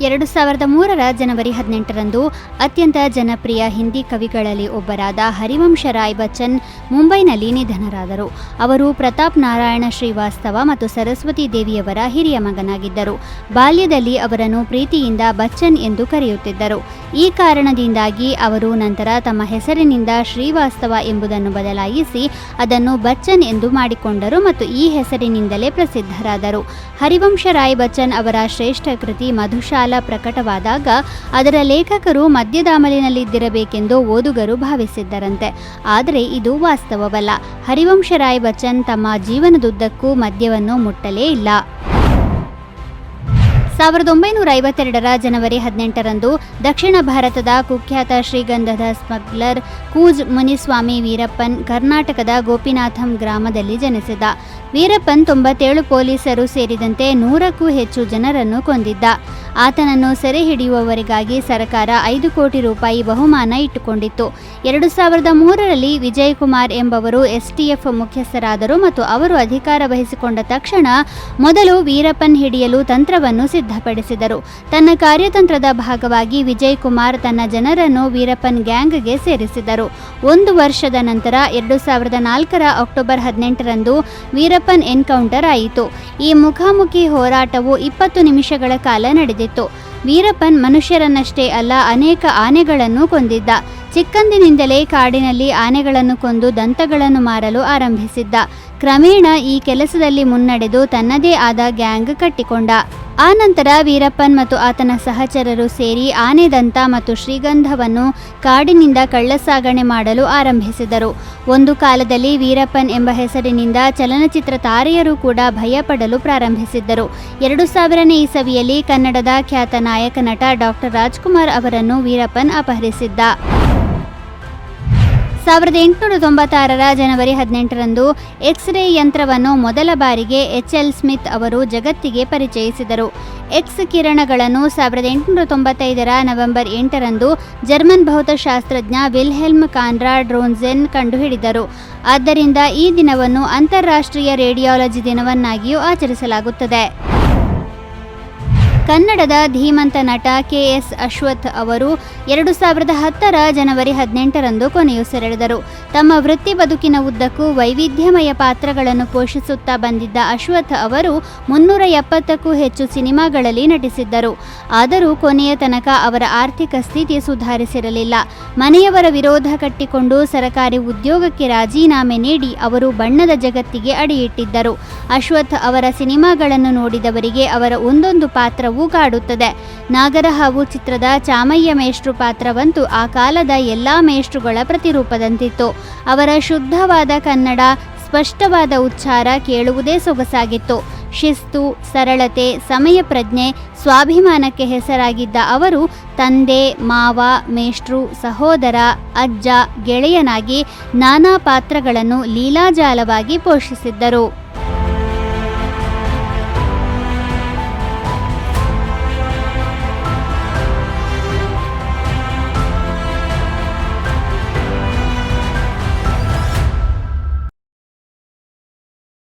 2003 ಜನವರಿ 18ರಂದು ಅತ್ಯಂತ ಜನಪ್ರಿಯ ಹಿಂದಿ ಕವಿಗಳಲ್ಲಿ ಒಬ್ಬರಾದ ಹರಿವಂಶ ರಾಯ್ ಬಚ್ಚನ್ ಮುಂಬೈನಲ್ಲಿ ನಿಧನರಾದರು. ಅವರು ಪ್ರತಾಪ್ ನಾರಾಯಣ ಶ್ರೀವಾಸ್ತವ ಮತ್ತು ಸರಸ್ವತಿ ದೇವಿಯವರ ಹಿರಿಯ ಮಗನಾಗಿದ್ದರು. ಬಾಲ್ಯದಲ್ಲಿ ಅವರನ್ನು ಪ್ರೀತಿಯಿಂದ ಬಚ್ಚನ್ ಎಂದು ಕರೆಯುತ್ತಿದ್ದರು. ಈ ಕಾರಣದಿಂದಾಗಿ ಅವರು ನಂತರ ತಮ್ಮ ಹೆಸರಿನಿಂದ ಶ್ರೀವಾಸ್ತವ ಎಂಬುದನ್ನು ಬದಲಾಯಿಸಿ ಅದನ್ನು ಬಚ್ಚನ್ ಎಂದು ಮಾಡಿಕೊಂಡರು ಮತ್ತು ಈ ಹೆಸರಿನಿಂದಲೇ ಪ್ರಸಿದ್ಧರಾದರು. ಹರಿವಂಶ ರಾಯ್ ಬಚ್ಚನ್ ಅವರ ಶ್ರೇಷ್ಠ ಕೃತಿ ಮಧುಶಾಲಾ ಪ್ರಕಟವಾದಾಗ ಅದರ ಲೇಖಕರು ಮದ್ಯದಾಮಲಿನಲ್ಲಿದ್ದಿರಬೇಕೆಂದು ಓದುಗರು ಭಾವಿಸಿದ್ದರಂತೆ. ಆದರೆ ಇದು ವಾಸ್ತವವಲ್ಲ. ಹರಿವಂಶ ರಾಯ್ ಬಚ್ಚನ್ ತಮ್ಮ ಜೀವನದುದ್ದಕ್ಕೂ ಮದ್ಯವನ್ನು ಮುಟ್ಟಲೇ ಇಲ್ಲ. 1952 ಜನವರಿ 18ರಂದು ದಕ್ಷಿಣ ಭಾರತದ ಕುಖ್ಯಾತ ಶ್ರೀಗಂಧದ ಸ್ಮಗ್ಲರ್ ಕೂಜ್ ಮುನಿಸ್ವಾಮಿ ವೀರಪ್ಪನ್ ಕರ್ನಾಟಕದ ಗೋಪಿನಾಥಂ ಗ್ರಾಮದಲ್ಲಿ ಜನಿಸಿದ. ವೀರಪ್ಪನ್ 97 ಪೊಲೀಸರು ಸೇರಿದಂತೆ 100ಕ್ಕೂ ಹೆಚ್ಚು ಜನರನ್ನು ಕೊಂದಿದ್ದ. ಆತನನ್ನು ಸೆರೆ ಹಿಡಿಯುವವರಿಗಾಗಿ ಸರ್ಕಾರ 5 ಕೋಟಿ ರೂಪಾಯಿ ಬಹುಮಾನ ಇಟ್ಟುಕೊಂಡಿತ್ತು. 2003ರಲ್ಲಿ ವಿಜಯ್ ಕುಮಾರ್ ಎಂಬವರು ಎಸ್ಟಿಎಫ್ ಮುಖ್ಯಸ್ಥರಾದರು ಮತ್ತು ಅವರು ಅಧಿಕಾರ ವಹಿಸಿಕೊಂಡ ತಕ್ಷಣ ಮೊದಲು ವೀರಪ್ಪನ್ ಹಿಡಿಯಲು ತಂತ್ರವನ್ನು ಸಿದ್ಧಪಡಿಸಿದರು. ತನ್ನ ಕಾರ್ಯತಂತ್ರದ ಭಾಗವಾಗಿ ವಿಜಯ್ ಕುಮಾರ್ ತನ್ನ ಜನರನ್ನು ವೀರಪ್ಪನ್ ಗ್ಯಾಂಗ್ಗೆ ಸೇರಿಸಿದರು. 1 ವರ್ಷದ ನಂತರ 2004ರ ಅಕ್ಟೋಬರ್ 18ರಂದು ವೀರಪ್ಪನ್ ಎನ್ಕೌಂಟರ್ ಆಯಿತು. ಈ ಮುಖಾಮುಖಿ ಹೋರಾಟವು 20 ನಿಮಿಷಗಳ ಕಾಲ ನಡೆದಿತ್ತು. ವೀರಪ್ಪನ್ ಮನುಷ್ಯರನ್ನಷ್ಟೇ ಅಲ್ಲ, ಅನೇಕ ಆನೆಗಳನ್ನು ಕೊಂದಿದ್ದ. ಚಿಕ್ಕಂದಿನಿಂದಲೇ ಕಾಡಿನಲ್ಲಿ ಆನೆಗಳನ್ನು ಕೊಂದು ದಂತಗಳನ್ನು ಮಾರಲು ಆರಂಭಿಸಿದ್ದ. ಕ್ರಮೇಣ ಈ ಕೆಲಸದಲ್ಲಿ ಮುನ್ನಡೆದು ತನ್ನದೇ ಆದ ಗ್ಯಾಂಗ್ ಕಟ್ಟಿಕೊಂಡ. ಆ ನಂತರ ವೀರಪ್ಪನ್ ಮತ್ತು ಆತನ ಸಹಚರರು ಸೇರಿ ಆನೆ ದಂತ ಮತ್ತು ಶ್ರೀಗಂಧವನ್ನು ಕಾಡಿನಿಂದ ಕಳ್ಳಸಾಗಣೆ ಮಾಡಲು ಆರಂಭಿಸಿದರು. ಒಂದು ಕಾಲದಲ್ಲಿ ವೀರಪ್ಪನ್ ಎಂಬ ಹೆಸರಿನಿಂದ ಚಲನಚಿತ್ರ ತಾರೆಯರು ಕೂಡ ಭಯಪಡಲು ಪ್ರಾರಂಭಿಸಿದ್ದರು. 2000ನೇ ಇಸವಿಯಲ್ಲಿ ಕನ್ನಡದ ಖ್ಯಾತ ನಾಯಕ ನಟ ಡಾಕ್ಟರ್ ರಾಜ್ಕುಮಾರ್ ಅವರನ್ನು ವೀರಪ್ಪನ್ ಅಪಹರಿಸಿದ್ದ. 1896ರ ಜನವರಿ 18ರಂದು ಎಕ್ಸ್-ರೇ ಯಂತ್ರವನ್ನು ಮೊದಲ ಬಾರಿಗೆ ಎಚ್.ಎಲ್. ಸ್ಮಿತ್ ಅವರು ಜಗತ್ತಿಗೆ ಪರಿಚಯಿಸಿದರು. ಎಕ್ಸ್ ಕಿರಣಗಳನ್ನು 1895ರ ನವೆಂಬರ್ 8ರಂದು ಜರ್ಮನ್ ಭೌತಶಾಸ್ತ್ರಜ್ಞ ವಿಲ್ಹೆಲ್ಮ್ ಕಾನ್ರಾಡ್ ರೋಂಟ್ಜೆನ್ ಕಂಡುಹಿಡಿದರು. ಆದ್ದರಿಂದ ಈ ದಿನವನ್ನು ಅಂತಾರಾಷ್ಟ್ರೀಯ ರೇಡಿಯಾಲಜಿ ದಿನವನ್ನಾಗಿಯೂ ಆಚರಿಸಲಾಗುತ್ತದೆ. ಕನ್ನಡದ ಧೀಮಂತ ನಟ ಕೆ.ಎಸ್. ಅಶ್ವಥ್ ಅವರು 2010ರ ಜನವರಿ 18ರಂದು ಕೊನೆಯುಸಿರೆಳೆದರು. ತಮ್ಮ ವೃತ್ತಿ ಬದುಕಿನ ಉದ್ದಕ್ಕೂ ವೈವಿಧ್ಯಮಯ ಪಾತ್ರಗಳನ್ನು ಪೋಷಿಸುತ್ತಾ ಬಂದಿದ್ದ ಅಶ್ವಥ್ ಅವರು 370ಕ್ಕೂ ಹೆಚ್ಚು ಸಿನಿಮಾಗಳಲ್ಲಿ ನಟಿಸಿದ್ದರು. ಆದರೂ ಕೊನೆಯ ತನಕ ಅವರ ಆರ್ಥಿಕ ಸ್ಥಿತಿ ಸುಧಾರಿಸಿರಲಿಲ್ಲ. ಮನೆಯವರ ವಿರೋಧ ಕಟ್ಟಿಕೊಂಡು ಸರಕಾರಿ ಉದ್ಯೋಗಕ್ಕೆ ರಾಜೀನಾಮೆ ನೀಡಿ ಅವರು ಬಣ್ಣದ ಜಗತ್ತಿಗೆ ಅಡಿಯಿಟ್ಟಿದ್ದರು. ಅಶ್ವಥ್ ಅವರ ಸಿನಿಮಾಗಳನ್ನು ನೋಡಿದವರಿಗೆ ಅವರ ಒಂದೊಂದು ಪಾತ್ರವೂ ಕಾಡುತ್ತದೆ. ನಾಗರಹಾವು ಚಿತ್ರದ ಚಾಮಯ್ಯ ಮೇಷ್ಟ್ರು ಪಾತ್ರವಂತೂ ಆ ಕಾಲದ ಎಲ್ಲಾ ಮೇಷ್ಟ್ರುಗಳ ಪ್ರತಿರೂಪದಂತಿತ್ತು. ಅವರ ಶುದ್ಧವಾದ ಕನ್ನಡ, ಸ್ಪಷ್ಟವಾದ ಉಚ್ಚಾರ ಕೇಳುವುದೇ ಸೊಗಸಾಗಿತ್ತು. ಶಿಸ್ತು, ಸರಳತೆ, ಸಮಯ ಪ್ರಜ್ಞೆ, ಸ್ವಾಭಿಮಾನಕ್ಕೆ ಹೆಸರಾಗಿದ್ದ ಅವರು ತಂದೆ, ಮಾವ, ಮೇಷ್ಟ್ರು, ಸಹೋದರ, ಅಜ್ಜ, ಗೆಳೆಯನಾಗಿ ನಾನಾ ಪಾತ್ರಗಳನ್ನು ಲೀಲಾಜಾಲವಾಗಿ ಪೋಷಿಸಿದ್ದರು.